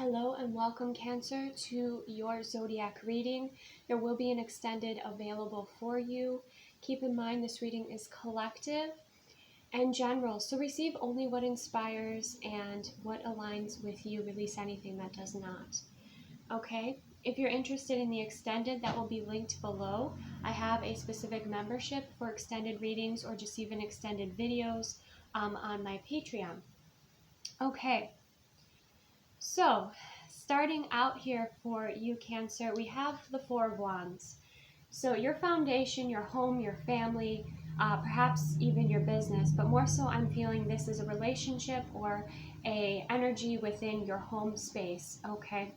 Hello and welcome, Cancer, to your zodiac reading. There will be an extended available for you. Keep in mind this reading is collective and general, so receive only what inspires and what aligns with you. Release anything that does not. Okay? If you're interested in the extended, that will be linked below. I have a specific membership for extended readings or just even extended videos on my Patreon. Okay. So, starting out here for you, Cancer, we have the Four of Wands. So your foundation, your home, your family, perhaps even your business, but more so I'm feeling this is a relationship or a energy within your home space, okay?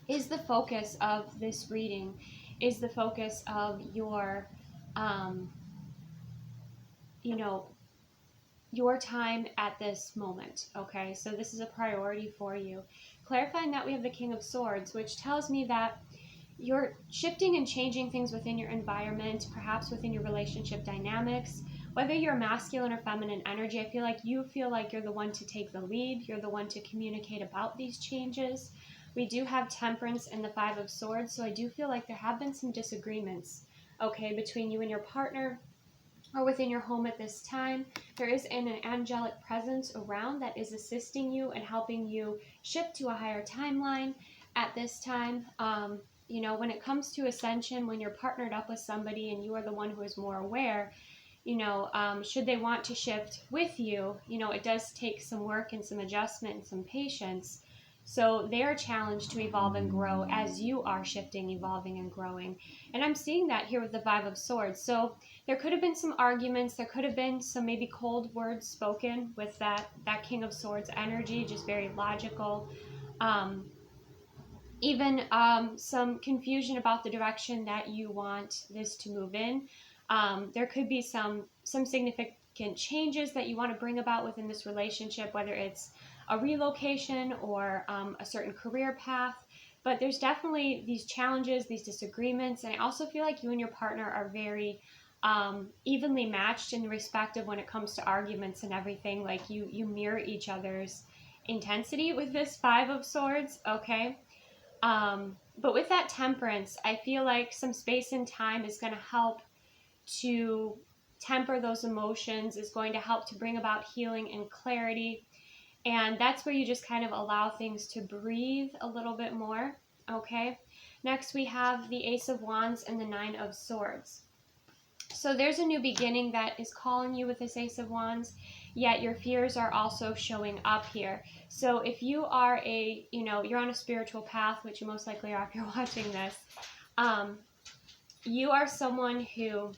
Is the focus of this reading, is the focus of your, your time at this moment, okay? So this is a priority for you. Clarifying that we have the King of Swords, which tells me that you're shifting and changing things within your environment, perhaps within your relationship dynamics. Whether you're masculine or feminine energy, I feel like you're the one to take the lead. You're the one to communicate about these changes. We do have Temperance and the Five of Swords, so I do feel like there have been some disagreements, okay, between you and your partner or within your home at this time. There is an angelic presence around that is assisting you and helping you shift to a higher timeline at this time. When it comes to Ascension, when you're partnered up with somebody and you are the one who is more aware, should they want to shift with you, it does take some work and some adjustment and some patience. So they are challenged to evolve and grow as you are shifting, evolving, and growing. And I'm seeing that here with the Five of Swords. So there could have been some arguments. There could have been some maybe cold words spoken with that King of Swords energy, just very logical. Even some confusion about the direction that you want this to move in. There could be some significant changes that you want to bring about within this relationship, whether it's a relocation or a certain career path. But there's definitely these challenges, these disagreements, and I also feel like you and your partner are very evenly matched in the respect of when it comes to arguments and everything. Like you mirror each other's intensity with this Five of Swords, okay? But with that Temperance, I feel like some space and time is going to help to temper those emotions, is going to help to bring about healing and clarity. And that's where you just kind of allow things to breathe a little bit more, okay? Next, we have the Ace of Wands and the Nine of Swords. So there's a new beginning that is calling you with this Ace of Wands, yet your fears are also showing up here. So if you are you're on a spiritual path, which you most likely are if you're watching this, you are someone who,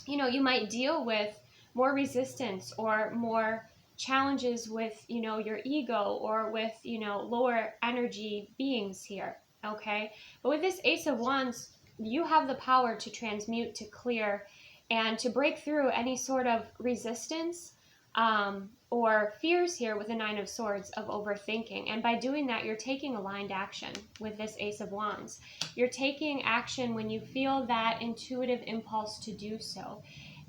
you might deal with more resistance or more challenges with, your ego or with, lower energy beings here, okay? But with this Ace of Wands, you have the power to transmute, to clear, and to break through any sort of resistance or fears here with the Nine of Swords of overthinking. And by doing that, you're taking aligned action with this Ace of Wands. You're taking action when you feel that intuitive impulse to do so.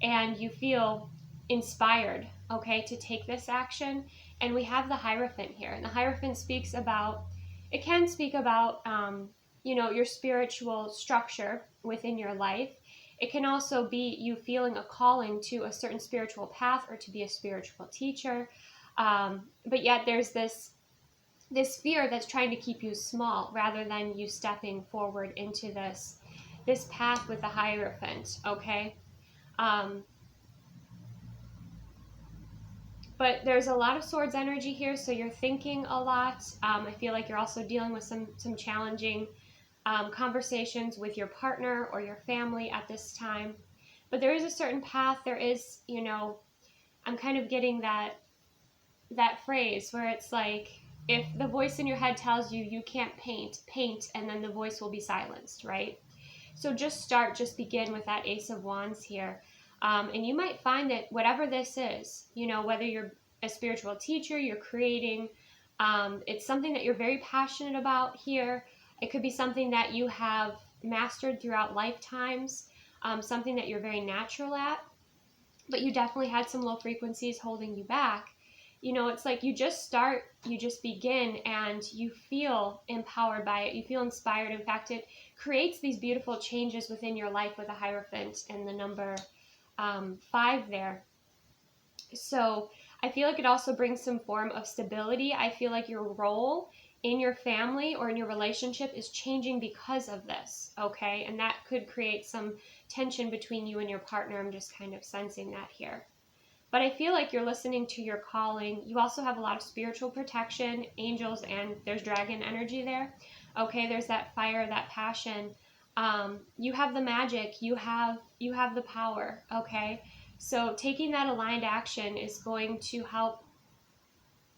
And you feel inspired, okay, to take this action. And we have the Hierophant here. And the Hierophant can speak about your spiritual structure within your life. It can also be you feeling a calling to a certain spiritual path or to be a spiritual teacher. But yet there's this fear that's trying to keep you small rather than you stepping forward into this path with the Hierophant, okay? But there's a lot of Swords energy here, so you're thinking a lot. I feel like you're also dealing with some challenging conversations with your partner or your family at this time. But there is a certain path. There is, I'm kind of getting that phrase where it's like, if the voice in your head tells you you can't paint, and then the voice will be silenced, right? So just begin with that Ace of Wands here. And you might find that whatever this is, whether you're a spiritual teacher, you're creating, it's something that you're very passionate about here. It could be something that you have mastered throughout lifetimes, something that you're very natural at, but you definitely had some low frequencies holding you back. it's like you just start, you just begin, and you feel empowered by it. You feel inspired. In fact, it creates these beautiful changes within your life with a Hierophant and the number 5 there. So I feel like it also brings some form of stability. I feel like your role in your family or in your relationship is changing because of this, okay? And that could create some tension between you and your partner. I'm just kind of sensing that here. But I feel like you're listening to your calling. You also have a lot of spiritual protection, angels, and there's dragon energy there. Okay, there's that fire, that passion. You have the magic. You have the power. Okay, so taking that aligned action is going to help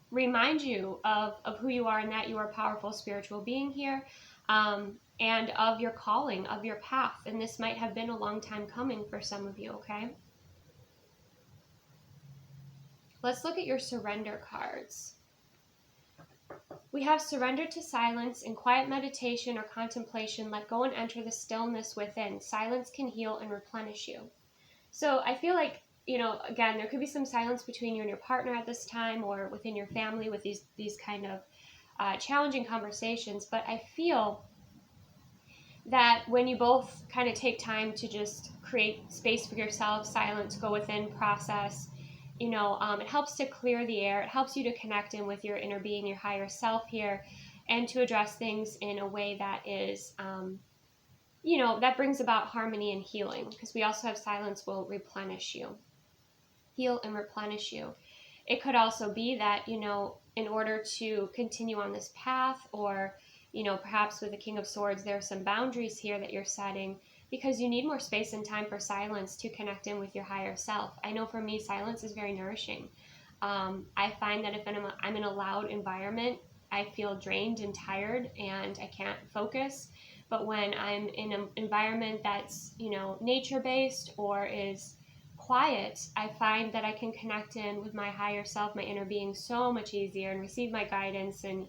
remind you of who you are and that you are a powerful spiritual being here, and of your calling, of your path. And this might have been a long time coming for some of you. Okay. Let's look at your surrender cards. We have surrender to silence. In quiet meditation or contemplation, let go and enter the stillness within. Silence can heal and replenish you. So I feel like, again, there could be some silence between you and your partner at this time, or within your family with these kind of challenging conversations. But I feel that when you both kind of take time to just create space for yourself, silence, go within, process, it helps to clear the air. It helps you to connect in with your inner being, your higher self here, and to address things in a way that is, that brings about harmony and healing, because we also have silence will replenish you, heal and replenish you. It could also be that, in order to continue on this path, or, perhaps with the King of Swords, there are some boundaries here that you're setting, because you need more space and time for silence to connect in with your higher self. I know for me, silence is very nourishing. I find that if I'm in a loud environment, I feel drained and tired and I can't focus. But when I'm in an environment that's, nature-based or is quiet, I find that I can connect in with my higher self, my inner being, so much easier, and receive my guidance and,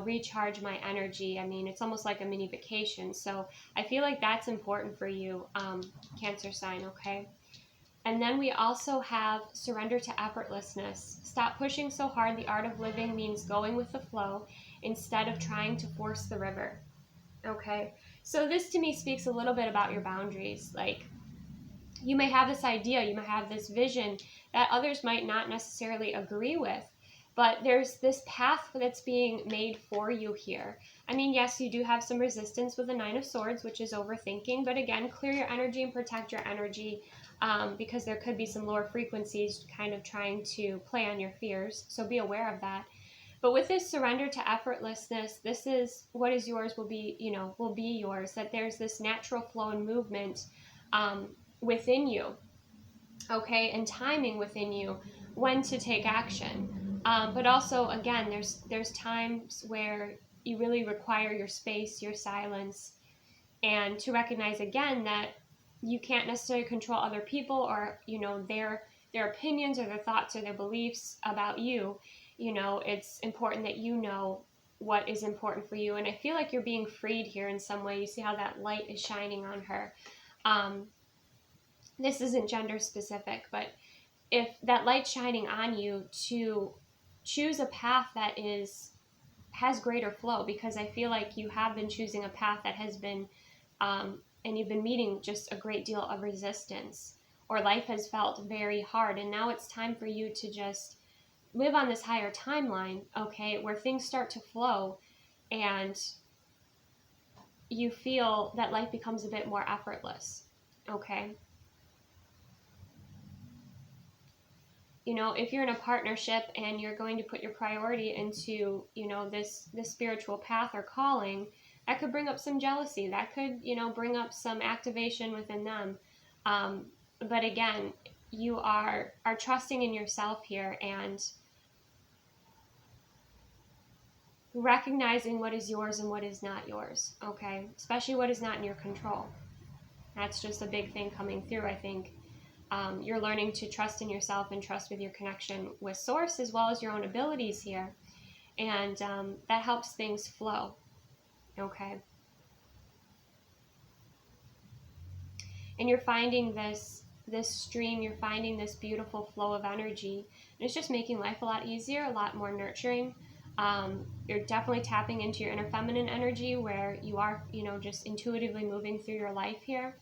recharge my energy. I mean, it's almost like a mini vacation. So I feel like that's important for you, Cancer sign, okay? And then we also have surrender to effortlessness. Stop pushing so hard. The art of living means going with the flow instead of trying to force the river, okay? So this to me speaks a little bit about your boundaries. Like, you may have this idea, you may have this vision that others might not necessarily agree with, but there's this path that's being made for you here. I mean, yes, you do have some resistance with the 9 of Swords, which is overthinking, but again, clear your energy and protect your energy, because there could be some lower frequencies kind of trying to play on your fears, so be aware of that. But with this surrender to effortlessness, this is what is yours will be yours, that there's this natural flow and movement within you, okay, and timing within you when to take action. But also, again, there's times where you really require your space, your silence, and to recognize again that you can't necessarily control other people or, their opinions or their thoughts or their beliefs about you. It's important that you know what is important for you. And I feel like you're being freed here in some way. You see how that light is shining on her. This isn't gender specific, but if that light's shining on you, to choose a path that has greater flow, because I feel like you have been choosing a path that has been, and you've been meeting just a great deal of resistance, or life has felt very hard, and now it's time for you to just live on this higher timeline, okay, where things start to flow, and you feel that life becomes a bit more effortless, okay? If you're in a partnership and you're going to put your priority into, this spiritual path or calling, that could bring up some jealousy. That could, bring up some activation within them. But again, you are trusting in yourself here and recognizing what is yours and what is not yours, okay? Especially what is not in your control. That's just a big thing coming through, I think. You're learning to trust in yourself and trust with your connection with Source, as well as your own abilities here. And that helps things flow, okay? And you're finding this stream, you're finding this beautiful flow of energy And it's just making life a lot easier, a lot more nurturing. You're definitely tapping into your inner feminine energy where you are, just intuitively moving through your life here.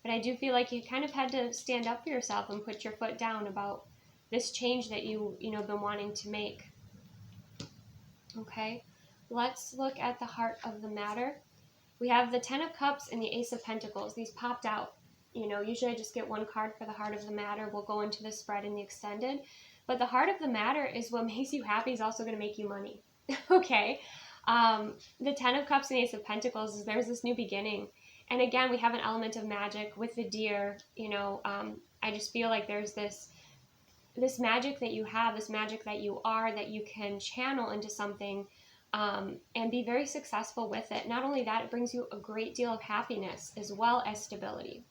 But I do feel like you kind of had to stand up for yourself and put your foot down about this change that been wanting to make. Okay, let's look at the heart of the matter. We have the Ten of Cups and the Ace of Pentacles. These popped out. Usually I just get one card for the heart of the matter. We'll go into the spread in the extended. But the heart of the matter is what makes you happy is also going to make you money. Okay, the Ten of Cups and Ace of Pentacles is there's this new beginning. And again, we have an element of magic with the deer. I just feel like there's this magic that you have, this magic that you are, that you can channel into something and be very successful with it. Not only that, it brings you a great deal of happiness as well as stability.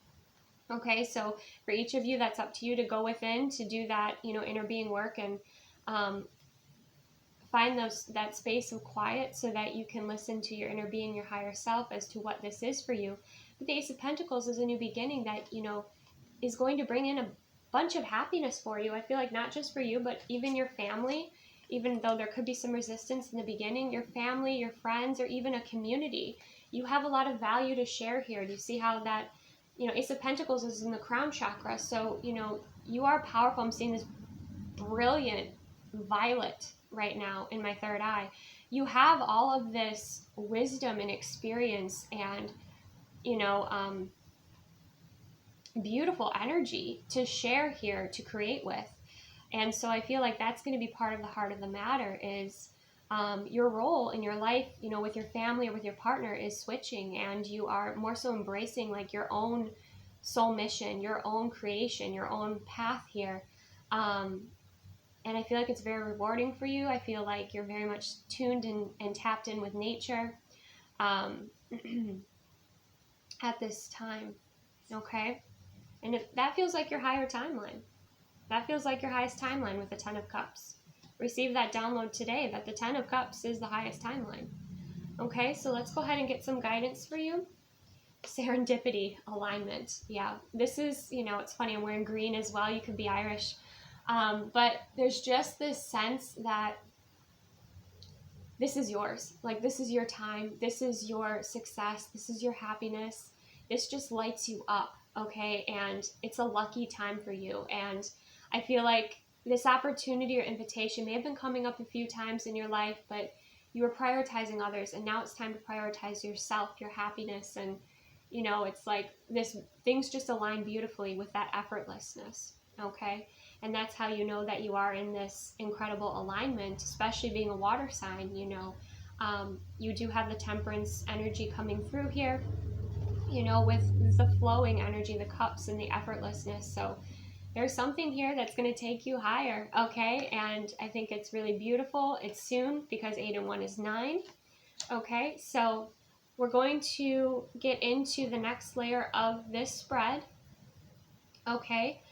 Okay, so for each of you, that's up to you to go within, to do that, inner being work and find that space of quiet so that you can listen to your inner being, your higher self, as to what this is for you. But the Ace of Pentacles is a new beginning that, is going to bring in a bunch of happiness for you. I feel like not just for you, but even your family, even though there could be some resistance in the beginning, your family, your friends, or even a community. You have a lot of value to share here. Do you see how that, Ace of Pentacles is in the crown chakra. So, you are powerful. I'm seeing this brilliant violet right now in my third eye. You have all of this wisdom and experience and, beautiful energy to share here, to create with. And so I feel like that's going to be part of the heart of the matter is your role in your life, with your family or with your partner is switching, and you are more so embracing like your own soul mission, your own creation, your own path here. And I feel like it's very rewarding for you. I feel like you're very much tuned and tapped in with nature at this time. Okay? And if that feels like your higher timeline. That feels like your highest timeline with the Ten of Cups. Receive that download today that the Ten of Cups is the highest timeline. Okay, so let's go ahead and get some guidance for you. Serendipity, alignment. Yeah, this is, it's funny, I'm wearing green as well. You could be Irish. But there's just this sense that this is yours. Like, this is your time. This is your success. This is your happiness. This just lights you up, okay? And it's a lucky time for you. And I feel like this opportunity or invitation may have been coming up a few times in your life, but you were prioritizing others. And now it's time to prioritize yourself, your happiness. And, it's like things just align beautifully with that effortlessness, okay? And that's how you know that you are in this incredible alignment, especially being a water sign, you do have the temperance energy coming through here, with the flowing energy, the cups and the effortlessness. So there's something here that's going to take you higher, okay? And I think it's really beautiful. It's soon because 8 and 1 is 9, okay? So we're going to get into the next layer of this spread, okay?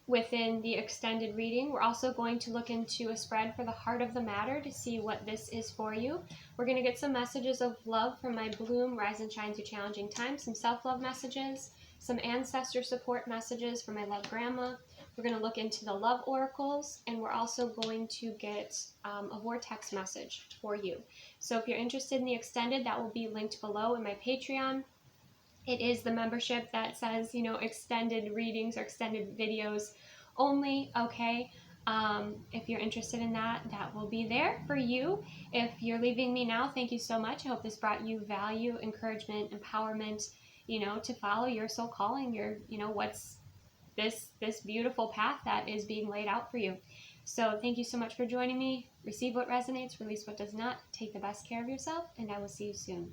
Within the extended reading, we're also going to look into a spread for the heart of the matter to see what this is for you. We're going to get some messages of love from my Bloom, Rise and Shine Through Challenging Times, some self-love messages, some ancestor support messages from my love grandma. We're going to look into the love oracles, and we're also going to get a vortex message for you. So if you're interested in the extended, that will be linked below in my Patreon. It is the membership that says, extended readings or extended videos only, okay? If you're interested in that, that will be there for you. If you're leaving me now, thank you so much. I hope this brought you value, encouragement, empowerment, to follow your soul calling, your, what's this beautiful path that is being laid out for you. So thank you so much for joining me. Receive what resonates, release what does not. Take the best care of yourself, and I will see you soon.